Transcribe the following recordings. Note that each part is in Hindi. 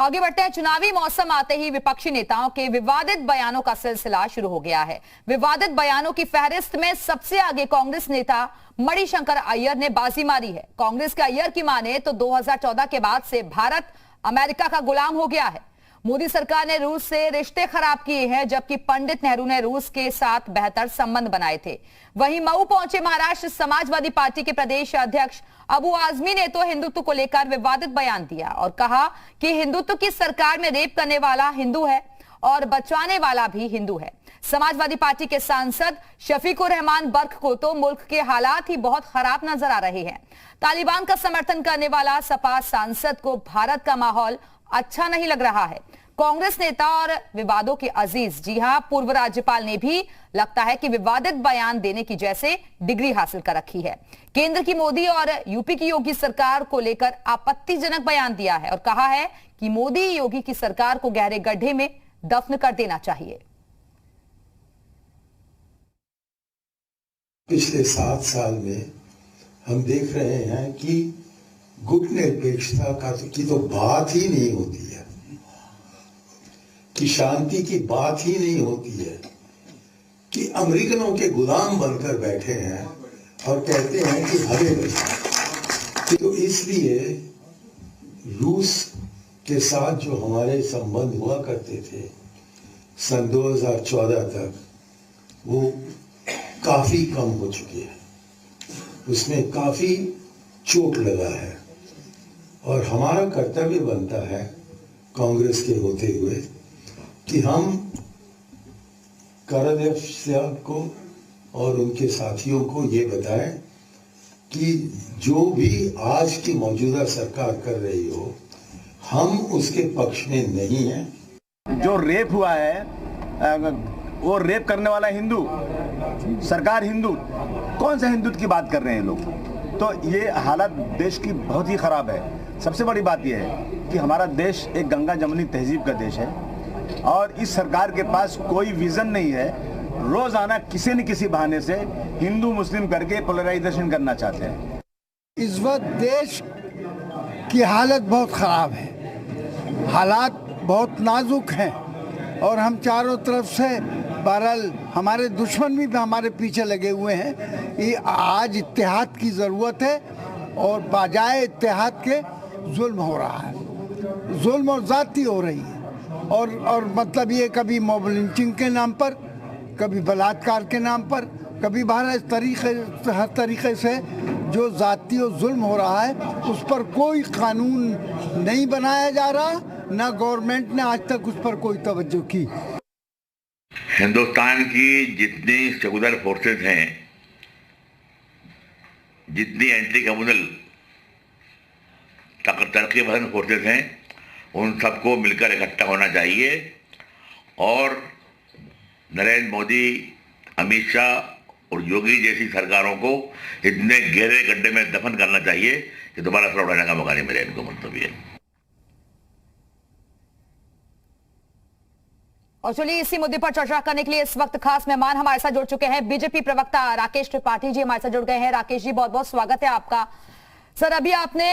आगे बढ़ते हैं। चुनावी मौसम आते ही विपक्षी नेताओं के विवादित बयानों का सिलसिला शुरू हो गया है। विवादित बयानों की फहरिस्त में सबसे आगे कांग्रेस नेता मणिशंकर अय्यर ने बाजी मारी है। कांग्रेस के अय्यर की माने तो 2014 के बाद से भारत अमेरिका का गुलाम हो गया है। मोदी सरकार ने रूस से रिश्ते खराब किए हैं, जबकि पंडित नेहरू ने रूस के साथ बेहतर संबंध बनाए थे। वहीं मऊ पहुंचे महाराष्ट्र समाजवादी पार्टी के प्रदेश अध्यक्ष अबू आजमी ने तो हिंदुत्व को लेकर विवादित बयान दिया और कहा कि हिंदुत्व की सरकार में रेप करने वाला हिंदू है और बचाने वाला भी हिंदू है। समाजवादी पार्टी के सांसद शफीकुर रहमान बर्क को तो मुल्क के हालात ही बहुत खराब नजर आ रहे हैं। तालिबान का समर्थन करने वाला सपा सांसद को भारत का माहौल अच्छा नहीं लग रहा है। कांग्रेस नेता और विवादों के अजीज, जी हां, पूर्व राज्यपाल ने भी लगता है कि विवादित बयान देने की जैसे डिग्री हासिल कर रखी है। केंद्र की मोदी और यूपी की योगी सरकार को लेकर आपत्तिजनक बयान दिया है और कहा है कि मोदी योगी की सरकार को गहरे गड्ढे में दफन कर देना चाहिए। पिछले 7 साल में हम देख रहे हैं कि गुटनिरपेक्षता की तो बात ही नहीं होती है, कि शांति की बात ही नहीं होती है, कि अमेरिकनों के गुलाम बनकर बैठे हैं और कहते हैं कि हमें बचाओ। तो इसलिए रूस के साथ जो हमारे संबंध हुआ करते थे सन 2014 तक, वो काफी कम हो चुके हैं। उसमें काफी चोट लगा है और हमारा कर्तव्य बनता है कांग्रेस के होते हुए कि हम करदेव साहब को और उनके साथियों को ये बताएं कि जो भी आज की मौजूदा सरकार कर रही हो, हम उसके पक्ष में नहीं हैं। जो रेप हुआ है वो रेप करने वाला हिंदू, सरकार हिंदू, कौन सा हिंदुत्व की बात कर रहे हैं लोग? तो ये हालत देश की बहुत ही खराब है। सबसे बड़ी बात यह है कि हमारा देश एक गंगा जमुनी तहजीब का देश है और इस सरकार के पास कोई विजन नहीं है। रोजाना किसी न किसी बहाने से हिंदू मुस्लिम करके पोलराइजेशन करना चाहते हैं। इस वक्त देश की हालत बहुत खराब है, हालात बहुत नाजुक हैं और हम चारों तरफ से, बहरहाल हमारे दुश्मन भी हमारे पीछे लगे हुए हैं। ये आज इत्तेहाद की ज़रूरत है और बजाय इत्तेहाद के जुल्म हो रहा है, जुल्म और ज़्यादती हो रही है और मतलब ये कभी मॉब लिंचिंग के नाम पर, कभी बलात्कार के नाम पर, कभी हर तरीके से जो ज़्यादती और जुल्म हो रहा है उस पर कोई कानून नहीं बनाया जा रहा, ना गवर्नमेंट ने आज तक उस पर कोई तवज्जो की। हिंदुस्तान की जितनी सेकुलर फोर्सेस हैं, जितनी एंटी कम्युनल तरक्की पसंद फोर्सेस हैं, उन सबको मिलकर इकट्ठा होना चाहिए और नरेंद्र मोदी, अमित शाह और योगी जैसी सरकारों को इतने गहरे गड्ढे में दफन करना चाहिए कि दोबारा सर उठाने का मौका नहीं मिले इनको। मतलब ये। और चलिए इसी मुद्दे पर चर्चा करने के लिए इस वक्त खास मेहमान हमारे साथ जुड़ चुके हैं। बीजेपी प्रवक्ता राकेश त्रिपाठी जी हमारे साथ जुड़ गए हैं। राकेश जी, बहुत बहुत स्वागत है आपका। सर, अभी आपने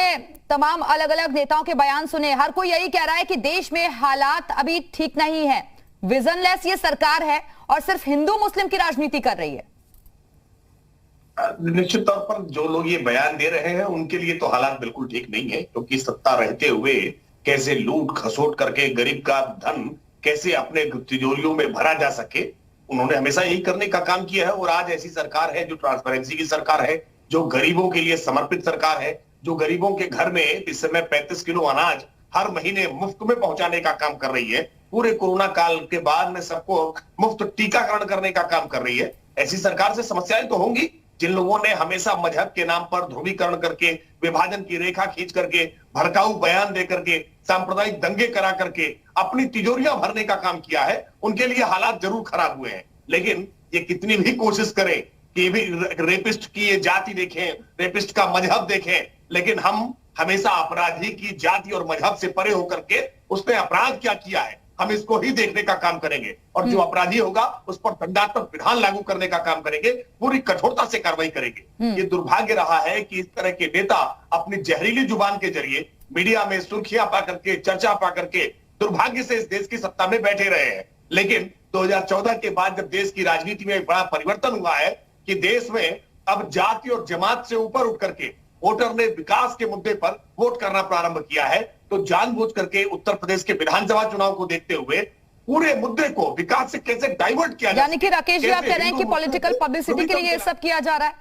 तमाम अलग अलग नेताओं के बयान सुने। हर कोई यही कह रहा है कि देश में हालात अभी ठीक नहीं है, विजनलेस ये सरकार है और सिर्फ हिंदू मुस्लिम की राजनीति कर रही है। निश्चित तौर पर जो लोग ये बयान दे रहे हैं उनके लिए तो हालात बिल्कुल ठीक नहीं है, क्योंकि सत्ता रहते हुए कैसे लूट खसोट करके गरीब का धन कैसे अपने तिजोरियों में भरा जा सके, उन्होंने हमेशा यही करने का काम किया है। और आज ऐसी सरकार है जो ट्रांसपेरेंसी की सरकार है, जो गरीबों के लिए समर्पित सरकार है, जो गरीबों के घर में इस समय 35 किलो अनाज हर महीने मुफ्त में पहुंचाने का काम कर रही है। पूरे कोरोना काल के बाद में सबको मुफ्त टीकाकरण करने का काम कर रही है। ऐसी सरकार से समस्याएं तो होंगी। जिन लोगों ने हमेशा मजहब के नाम पर ध्रुवीकरण करके, विभाजन की रेखा खींच करके, भड़काऊ बयान दे करके, सांप्रदायिक दंगे करा करके अपनी तिजोरियां भरने का काम किया है, उनके लिए हालात जरूर खराब हुए हैं। लेकिन ये कितनी भी कोशिश करें कि भी रेपिस्ट की ये जाति देखें, रेपिस्ट का मजहब देखें, लेकिन हम हमेशा अपराधी की जाति और मजहब से परे होकर के उसने अपराध क्या किया है हम इसको ही देखने का काम करेंगे और जो अपराधी होगा उस पर दंडात्मक विधान लागू करने का काम करेंगे, पूरी कठोरता से कार्रवाई करेंगे। ये दुर्भाग्य रहा है कि इस तरह के नेता अपनी जहरीली जुबान के जरिए मीडिया में सुर्खियां पा करके, चर्चा पा करके दुर्भाग्य से इस देश की सत्ता में बैठे रहे हैं। लेकिन 2014 के बाद जब देश की राजनीति में एक बड़ा परिवर्तन हुआ है कि देश में अब जाति और जमात से ऊपर उठ करके वोटर ने विकास के मुद्दे पर वोट करना प्रारंभ किया है, तो जानबूझ करके उत्तर प्रदेश के विधानसभा चुनाव को देखते हुए पूरे मुद्दे को विकास से कैसे डाइवर्ट किया जाए। यानी कि राकेश जी आप कह रहे हैं कि पॉलिटिकल पब्लिसिटी के लिए ये सब किया जा रहा है।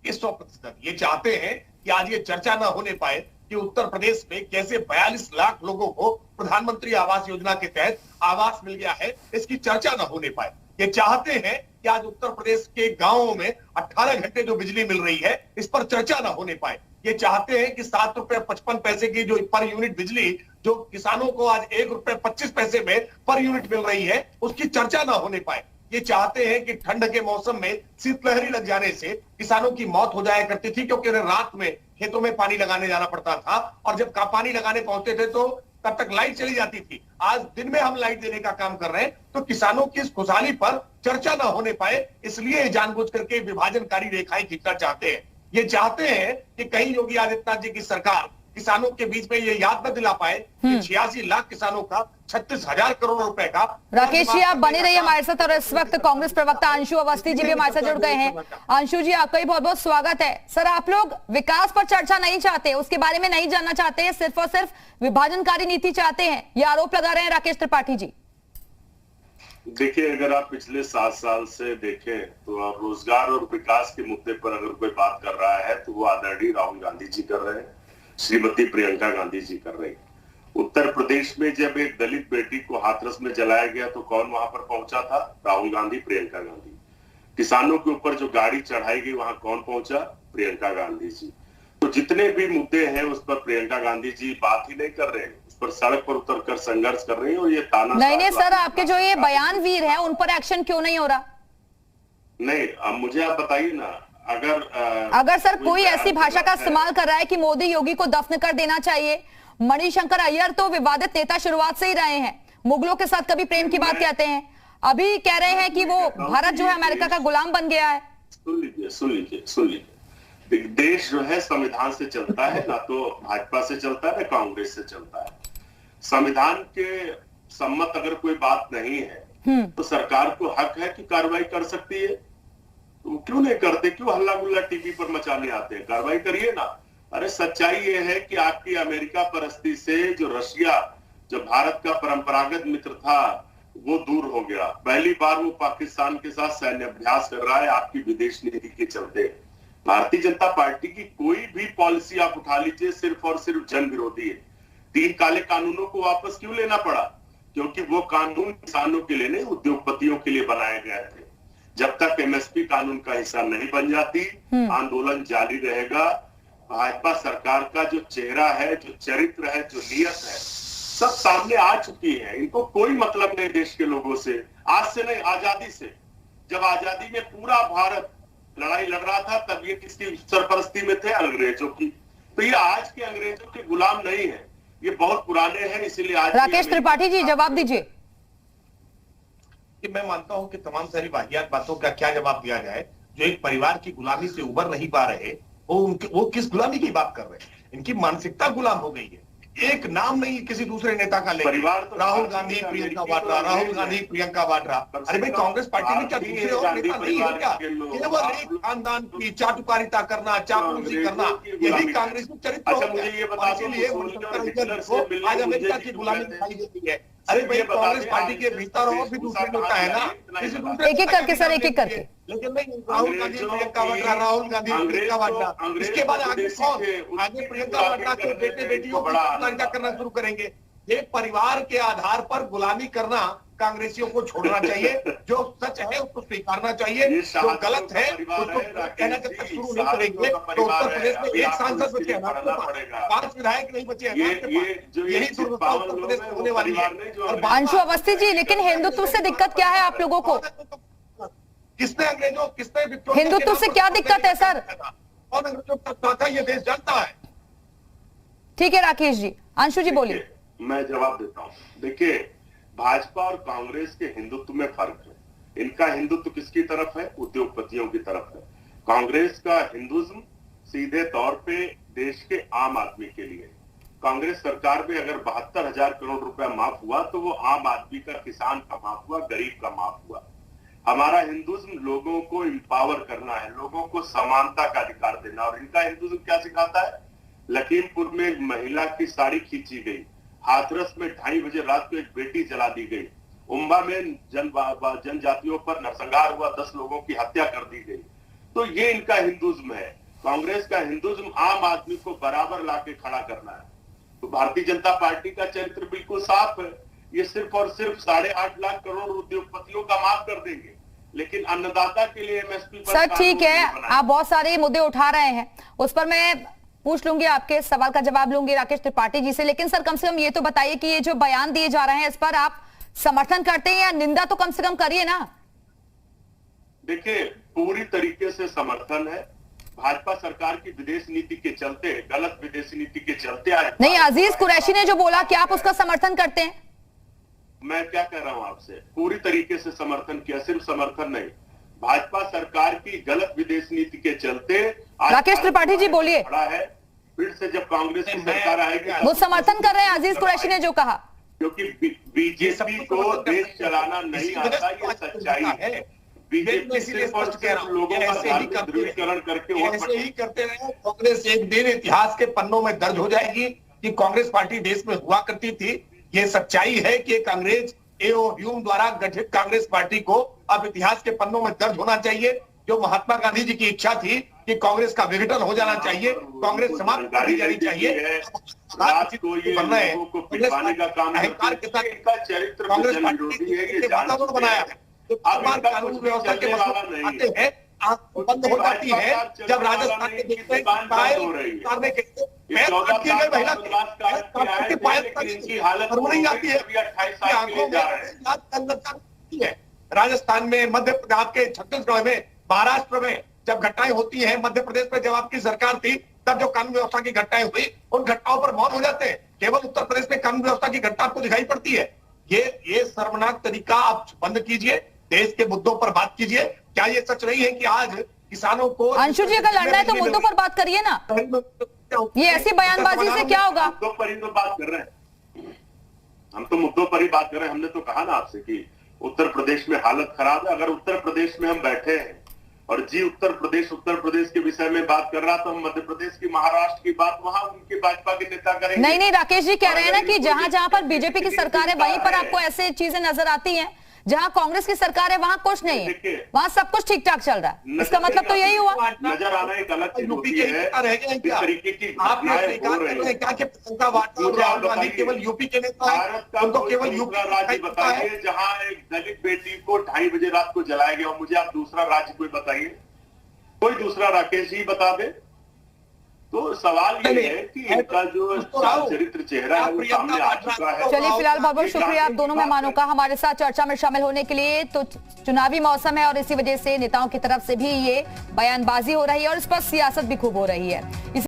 100% ये चाहते हैं कि आज ये चर्चा ना होने पाए कि उत्तर प्रदेश में कैसे 42 लाख लोगों को प्रधानमंत्री आवास योजना के तहत आवास मिल गया है, इसकी चर्चा ना होने पाए। ये चाहते हैं कि आज उत्तर प्रदेश के गांवों में 18 घंटे जो बिजली मिल रही है इस पर चर्चा ना होने पाए। ये चाहते हैं कि 7 रुपए 55 पैसे की जो पर यूनिट बिजली जो किसानों को आज 1 रुपए 25 पैसे में पर यूनिट मिल रही है उसकी चर्चा ना होने पाए। ये चाहते हैं कि ठंड के मौसम में शीतलहरी लग जाने से किसानों की मौत हो जाया करती थी, क्योंकि उन्हें रात में खेतों में पानी लगाने जाना पड़ता था और जब पानी लगाने पहुंचते थे तो तब तक लाइट चली जाती थी। आज दिन में हम लाइट देने का काम कर रहे हैं, तो किसानों की इस खुशहाली पर चर्चा ना होने पाए, इसलिए जानबूझ करके विभाजनकारी रेखाएं खींचना चाहते हैं। ये चाहते हैं कि कहीं योगी आदित्यनाथ जी की सरकार किसानों के बीच में ये याद न दिला पाए कि 86 लाख किसानों का 36,000 करोड़ रुपए का। राकेश जी आप बने रहिए हमारे साथ, और इस वक्त कांग्रेस प्रवक्ता अंशु अवस्थी जी भी हमारे साथ जुड़ गए हैं। अंशु जी आपका भी बहुत बहुत स्वागत है। सर आप लोग विकास पर चर्चा नहीं चाहते, उसके बारे में नहीं जानना चाहते हैं, सिर्फ और सिर्फ विभाजनकारी नीति चाहते हैं, ये आरोप लगा रहे हैं राकेश त्रिपाठी जी। देखिए, अगर आप पिछले 7 साल से देखें तो रोजगार और विकास के मुद्दे पर अगर कोई बात कर रहा है तो वो आदरणीय राहुल गांधी जी कर रहे हैं, श्रीमती प्रियंका गांधी जी कर रही। उत्तर प्रदेश में जब एक दलित बेटी को हाथरस में जलाया गया तो कौन वहां पर पहुंचा था? राहुल गांधी, प्रियंका गांधी। किसानों के ऊपर जो गाड़ी चढ़ाई गई वहां कौन पहुंचा? प्रियंका गांधी जी। तो जितने भी मुद्दे हैं उस पर प्रियंका गांधी जी बात ही नहीं कर रहे हैं, उस पर सड़क पर उतरकर संघर्ष कर रही है। और ये ताना नहीं सर, आपके जो ये बयान वीर है उन पर एक्शन क्यों नहीं हो रहा? नहीं, अब मुझे आप बताइए ना, अगर सर कोई ऐसी भाषा का इस्तेमाल कर रहा है कि मोदी योगी को दफन कर देना चाहिए। मणिशंकर अय्यर तो विवादित नेता शुरुआत से ही रहे हैं, मुगलों के साथ कभी प्रेम की बात कहते हैं, अभी कह रहे हैं कि वो भारत जो है अमेरिका का गुलाम बन गया है। सुन लीजिए, देश जो है संविधान से चलता है, ना तो भाजपा से चलता है ना कांग्रेस से चलता है। संविधान के सम्मत अगर कोई बात नहीं है तो सरकार को हक है कि कार्रवाई कर सकती है। तो क्यों नहीं करते? क्यों हल्ला गुल्ला टीवी पर मचाने आते हैं? कार्रवाई करिए ना। अरे सच्चाई ये है कि आपकी अमेरिका परस्ती से जो रशिया, जो भारत का परंपरागत मित्र था, वो दूर हो गया। पहली बार वो पाकिस्तान के साथ सैन्य अभ्यास कर रहा है आपकी विदेश नीति के चलते। भारतीय जनता पार्टी की कोई भी पॉलिसी आप उठा लीजिए, सिर्फ और सिर्फ जन विरोधी है। 3 काले कानूनों को वापस क्यों लेना पड़ा? क्योंकि वो कानून किसानों के लिए नहीं, उद्योगपतियों के लिए बनाए गए थे। जब तक एमएसपी कानून का हिस्सा नहीं बन जाती, आंदोलन जारी रहेगा। भाजपा सरकार का जो चेहरा है, जो चरित्र है, जो नियत है, सब सामने आ चुकी है। इनको कोई मतलब नहीं देश के लोगों से, आज से नहीं, आजादी से। जब आजादी में पूरा भारत लड़ाई लड़ रहा था तब ये किसकी सरपरस्ती में थे? अंग्रेजों की। तो ये आज के अंग्रेजों के गुलाम नहीं है, ये बहुत पुराने हैं, इसीलिए आज। राकेश त्रिपाठी जी जवाब दीजिए। कि मैं मानता हूं कि तमाम सारी वाहियात बातों का क्या जवाब दिया जाए। जो एक परिवार की गुलामी से उबर नहीं पा रहे, वो किस गुलामी की बात कर रहे हैं? इनकी मानसिकता गुलाम हो गई है। एक नाम नहीं किसी दूसरे नेता का ले, राहुल गांधी प्रियंका वाड्रा, राहुल गांधी प्रियंका वाड्रा। अरे भाई, कांग्रेस पार्टी में क्या दूसरे और नेता नहीं है क्या? केवल एक खानदान की चाटुकारिता करना, चापलूसी करना, यही कांग्रेस में चरित्र हो गया। इसीलिए आज अमेरिका की गुलामी दिखाई देती है। अरे भाई, कांग्रेस पार्टी के भीतर और भी दूसरे नेता है ना, किसी दूसरे एक एक करके सर, एक एक करके। लेकिन नहीं, राहुल गांधी प्रियंका वाड्रा, राहुल गांधी प्रियंका वाड्रा, इसके बाद आगे कौन? आगे प्रियंका वाड्रा के बेटे बेटियों को करना शुरू करेंगे। एक परिवार के आधार पर गुलामी करना कांग्रेसियों को छोड़ना चाहिए। जो सच है उसको स्वीकारना चाहिए, जो गलत है उसको कहना जब तक शुरू नहीं करेंगे तो उत्तर प्रदेश में एक सांसद बचे हैं, 5 विधायक नहीं बचे हैं। यही दुर्दशा उत्तर प्रदेश में होने वाली है। अंशु अवस्थी जी, लेकिन हिंदुत्व से दिक्कत क्या है आप लोगों को? किसने अंग्रेजों, किसने हिंदुत्व से क्या दिक्कत है सर? और अंग्रेजों का ये देश जानता है। ठीक है राकेश जी, अंशु जी बोलिए। मैं जवाब देता हूँ। देखिए, भाजपा और कांग्रेस के हिंदुत्व में फर्क है। इनका हिंदुत्व किसकी तरफ है? उद्योगपतियों की तरफ है। कांग्रेस का हिंदुज्म सीधे तौर पे देश के आम आदमी के लिए। कांग्रेस सरकार में अगर 72,000 करोड़ रुपया माफ हुआ तो वो आम आदमी का, किसान का माफ हुआ, गरीब का माफ हुआ। हमारा हिंदुज्म लोगों को एम्पावर करना है, लोगों को समानता का अधिकार देना। और इनका हिंदुज्म क्या सिखाता है? लखीमपुर में एक महिला की साड़ी खींची गई, हाथरस में 2:30 बजे रात को एक बेटी जला दी गई, उम्बा में जनजातियों पर नरसंहार हुआ, 10 लोगों की हत्या कर दी गई। तो ये इनका हिंदुज्म है। कांग्रेस का हिंदुज्म आम आदमी को बराबर लाके खड़ा करना है। तो भारतीय जनता पार्टी का चरित्र बिल्कुल साफ है। ये सिर्फ और सिर्फ 8.5 लाख करोड़ उद्योगपतियों का माफ कर देंगे, लेकिन अन्नदाता के लिए एमएसपी पर सर ठीक है, आप बहुत सारे मुद्दे उठा रहे हैं, उस पर मैं पूछ लूंगी, आपके सवाल का जवाब लूंगी राकेश त्रिपाठी जी से। लेकिन सर कम से कम ये तो बताइए कि ये जो बयान दिए जा रहे हैं इस पर आप समर्थन करते हैं या निंदा तो कम से कम करिए ना। देखिए, पूरी तरीके से समर्थन है। भाजपा सरकार की विदेश नीति के चलते, गलत विदेश नीति के चलते आज नहीं, अजीज कुरैशी ने जो बोला, क्या आप उसका समर्थन करते हैं? मैं क्या कह रहा हूं आपसे, पूरी तरीके से समर्थन किया। सिर्फ समर्थन नहीं, भाजपा सरकार की गलत विदेश नीति के चलते राकेश त्रिपाठी जी बोलिए। खड़ा है। फिर से जब कांग्रेस की सरकार आएगी वो समर्थन कर रहे हैं अजीज कुरैशी ने जो कहा, क्योंकि बीजेपी को देश चलाना नहीं आता, ये सच्चाई है। बीजेपी सिर्फ और सिर्फ लोगों का धार्मिक ध्रुवीकरण करके ऐसे ही करते रहे। कांग्रेस एक दिन इतिहास के पन्नों में दर्ज हो जाएगी कि कांग्रेस पार्टी देश में हुआ करती थी। ये सच्चाई है कि कांग्रेस ए.ओ. ह्यूम द्वारा गठित कांग्रेस पार्टी को अब इतिहास के पन्नों में दर्ज होना चाहिए। जो महात्मा गांधी जी की इच्छा थी कि कांग्रेस का विघटन हो जाना चाहिए, कांग्रेस समाप्त कर दी जानी चाहिए। अहंकार के साथ कांग्रेस पार्टी ने वातावरण बनाया है। कानून व्यवस्था के मसले आते हैं, बंद हो जाती है जब राजस्थान के देखते उतारने के लिए राजस्थान में, मध्य प्रदेश के छत्तीसगढ़ में, महाराष्ट्र में जब घटनाएं होती हैं, मध्य प्रदेश में जब आपकी सरकार थी तब जो कानून व्यवस्था की घटनाएं हुई, उन घटनाओं पर मौन हो जाते हैं। केवल उत्तर प्रदेश में कानून व्यवस्था की घटना आपको दिखाई पड़ती है। ये शर्मनाक तरीका आप बंद कीजिए, देश के मुद्दों पर बात कीजिए। क्या ये सच नहीं है कि आज किसानों को अंशु जी अगर लड़ना है तो मुद्दों पर बात करिए ना, ये ऐसी बयानबाजी से क्या होगा? मुद्दों पर ही तो बात कर रहे हैं, हम तो मुद्दों पर ही बात कर रहे हैं। हमने तो कहा ना आपसे कि उत्तर प्रदेश में हालत खराब है। अगर उत्तर प्रदेश में हम बैठे हैं और उत्तर प्रदेश के विषय में बात कर रहा, तो हम मध्य प्रदेश की, महाराष्ट्र की बात वहां उनके भाजपा के नेता करेंगे। नहीं, राकेश जी कह रहे हैं ना कि जहां जहां पर बीजेपी की सरकार है वहीं पर आपको ऐसे चीजें नजर आती हैं, जहां कांग्रेस की सरकार है वहां कुछ नहीं है, वहां सब कुछ ठीक ठाक चल रहा है। इसका मतलब तो यही हुआ। नजर आना एक अलग चीज होती है। इस तरीके की आपने स्वीकार कर रहे हैं क्या कि प्रियंका वाड्रा और राहुल गांधी केवल यूपी के नेता हैं? उनको केवल यूपी राज्य बताइए जहां एक दलित बेटी को 2:30 बजे रात को जलाया गया। मुझे आप दूसरा राज्य कोई बताइए, कोई दूसरा राकेश जी बता दे। तो सवाल ये है कि इनका जो चरित्र चेहरा है वो सामने आ चुका है। चलिए फिलहाल बहुत बहुत शुक्रिया आप दोनों मेहमानों का हमारे साथ चर्चा में शामिल होने के लिए। तो चुनावी मौसम है और इसी वजह से नेताओं की तरफ से भी ये बयानबाजी हो रही है और इस पर सियासत भी खूब हो रही है।